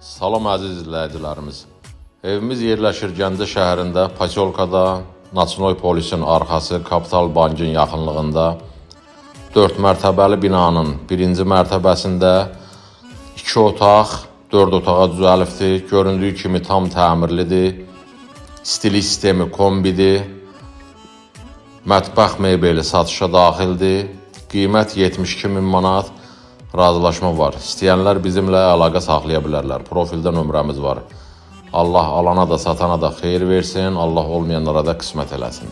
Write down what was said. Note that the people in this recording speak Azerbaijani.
Salam əziz izləyicilərimiz. Evimiz yerləşir Gəncə şəhərində, Posyolkada, Naçnoy polisin arxası Kapital Bankın yaxınlığında 4 mərtəbəli binanın birinci mərtəbəsində 2 otaq, 4 otağa düzəlibdir. Göründüyü kimi tam təmirlidir. Stili sistemi kombidir. Mətbəx mebeli satışa daxildir. Qiymət 72.000 manat. Razılaşma var. İstəyənlər bizimlə əlaqə saxlaya bilərlər. Profildə nömrəmiz var. Allah alana da satana da xeyir versin. Allah olmayanlara da qismət eləsin.